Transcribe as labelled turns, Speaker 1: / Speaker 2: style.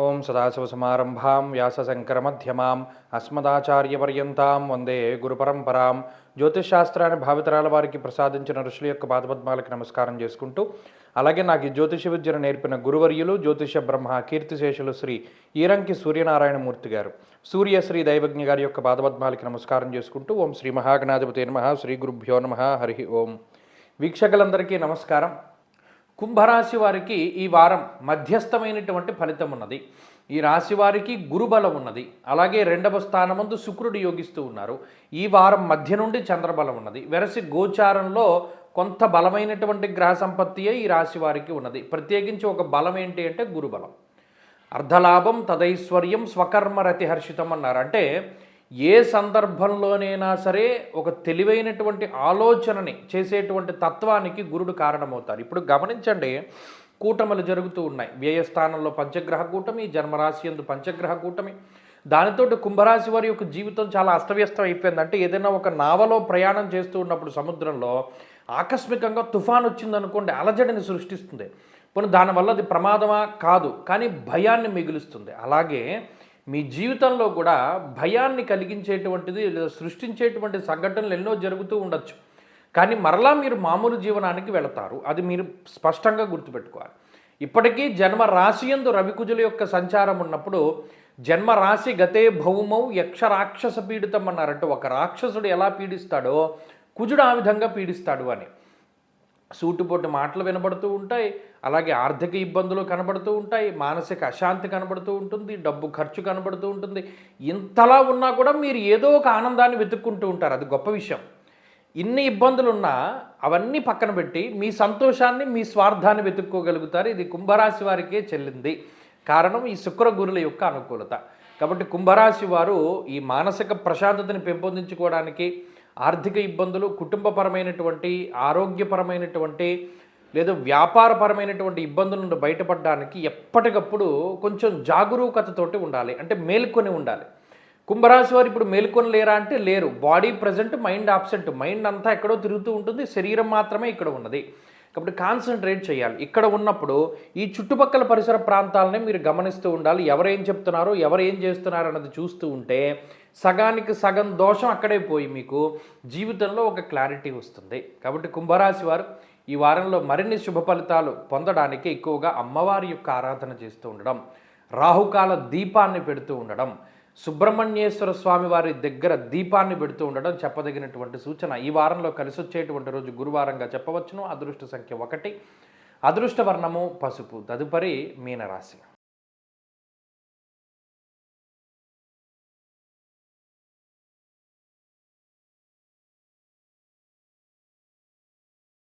Speaker 1: ఓం సదాశివసమారంభాం వ్యాసశంకరమధ్యమాం అస్మదాచార్యపర్యంతాం వందే గురుపరంపరాం. జ్యోతిషశాస్త్రాన్ని భావితరాల వారికి ప్రసాదించిన ఋషుల యొక్క పాదపద్మాలకి నమస్కారం చేసుకుంటూ, అలాగే నాకు ఈ జ్యోతిష విద్యను నేర్పిన గురువర్యులు జ్యోతిష బ్రహ్మ కీర్తిశేషులు శ్రీ ఈరంకి సూర్యనారాయణమూర్తి గారు, సూర్యశ్రీ దైవజ్ఞ గారి యొక్క పాదపద్మాలకి నమస్కారం చేసుకుంటూ, ఓం శ్రీ మహాగణాధిపతి నమః, శ్రీ గురుభ్యో నమః, హరి ఓం. వీక్షకులందరికీ నమస్కారం. కుంభరాశి వారికి ఈ వారం మధ్యస్థమైనటువంటి ఫలితం ఉన్నది. ఈ రాశి వారికి గురుబలం ఉన్నది. అలాగే రెండవ స్థానమందు శుక్రుడు యోగిస్తూ ఉన్నారు. ఈ వారం మధ్య నుండి చంద్రబలం ఉన్నది. వెరసి గోచారంలో కొంత బలమైనటువంటి గ్రహ సంపత్తియే ఈ రాశి వారికి ఉన్నది. ప్రత్యేకించి ఒక బలం ఏంటి అంటే గురుబలం. అర్ధలాభం తదైశ్వర్యం స్వకర్మరతి హర్షితం అన్నారు. అంటే ఏ సందర్భంలోనైనా సరే ఒక తెలివైనటువంటి ఆలోచనని చేసేటువంటి తత్వానికి గురుడు కారణమవుతారు. ఇప్పుడు గమనించండి, కూటములు జరుగుతూ ఉన్నాయి. వ్యయస్థానంలో పంచగ్రహ కూటమి, జన్మరాశి యందు పంచగ్రహ కూటమి. దానితోటి కుంభరాశి వారి యొక్క జీవితం చాలా అస్తవ్యస్తం అయిపోయింది. అంటే ఏదైనా ఒక నావలో ప్రయాణం చేస్తూ ఉన్నప్పుడు సముద్రంలో ఆకస్మికంగా తుఫాన్ వచ్చిందనుకోండి, అలజడిని సృష్టిస్తుంది. పోనీ దానివల్ల అది ప్రమాదమా? కాదు, కానీ భయాన్ని మిగులుస్తుంది. అలాగే మీ జీవితంలో కూడా భయాన్ని కలిగించేటువంటిది లేదా సృష్టించేటువంటి సంఘటనలు ఎన్నో జరుగుతూ ఉండొచ్చు. కానీ మరలా మీరు మామూలు జీవనానికి వెళతారు. అది మీరు స్పష్టంగా గుర్తుపెట్టుకోవాలి. ఇప్పటికీ జన్మ రాశియందు రవికుజుల యొక్క సంచారం ఉన్నప్పుడు జన్మరాశి గతే భౌమౌ యక్ష రాక్షస పీడితం అన్నారంటే, ఒక రాక్షసుడు ఎలా పీడిస్తాడో కుజుడు ఆ విధంగా పీడిస్తాడు అని. సూటుపోటు మాటలు వినబడుతూ ఉంటాయి. అలాగే ఆర్థిక ఇబ్బందులు కనబడుతూ ఉంటాయి. మానసిక అశాంతి కనబడుతూ ఉంటుంది. డబ్బు ఖర్చు కనబడుతూ ఉంటుంది. ఇంతలా ఉన్నా కూడా మీరు ఏదో ఒక ఆనందాన్ని వెతుక్కుంటూ ఉంటారు. అది గొప్ప విషయం. ఇన్ని ఇబ్బందులున్నా అవన్నీ పక్కన పెట్టి మీ సంతోషాన్ని, మీ స్వార్థాన్ని వెతుక్కోగలుగుతారు. ఇది కుంభరాశి వారికే చెల్లింది. కారణం ఈ శుక్ర గురుల యొక్క అనుకూలత. కాబట్టి కుంభరాశి వారు ఈ మానసిక ప్రశాంతతని పెంపొందించుకోవడానికి, ఆర్థిక ఇబ్బందులు, కుటుంబపరమైనటువంటి, ఆరోగ్యపరమైనటువంటి లేదా వ్యాపారపరమైనటువంటి ఇబ్బందుల నుండి బయటపడడానికి ఎప్పటికప్పుడు కొంచెం జాగరూకతతోటి ఉండాలి. అంటే మేల్కొని ఉండాలి. కుంభరాశి వారు ఇప్పుడు మేల్కొని లేరా అంటే లేరు. Body present, mind absent. Mind అంతా ఎక్కడో తిరుగుతూ ఉంటుంది, శరీరం మాత్రమే ఇక్కడ ఉన్నది. కాబట్టి కాన్సన్ట్రేట్ చేయాలి. ఇక్కడ ఉన్నప్పుడు ఈ చుట్టుపక్కల పరిసర ప్రాంతాలనే మీరు గమనిస్తూ ఉండాలి. ఎవరేం చెప్తున్నారో, ఎవరు ఏం చేస్తున్నారో అన్నది చూస్తూ ఉంటే సగానికి సగం దోషం అక్కడే పోయి మీకు జీవితంలో ఒక క్లారిటీ వస్తుంది. కాబట్టి కుంభరాశి వారు ఈ వారంలో మరిన్ని శుభ ఫలితాలు పొందడానికి ఎక్కువగా అమ్మవారి యొక్క ఆరాధన చేస్తూ ఉండడం, రాహుకాల దీపాన్ని పెడుతూ ఉండడం, సుబ్రహ్మణ్యేశ్వర స్వామి వారి దగ్గర దీపాన్ని పెడుతూ ఉండడం చెప్పదగినటువంటి సూచన. ఈ వారంలో కలిసి వచ్చేటువంటి రోజు గురువారంగా చెప్పవచ్చును. అదృష్ట సంఖ్య 1, అదృష్ట వర్ణము పసుపు. తదుపరి మీనరాశి.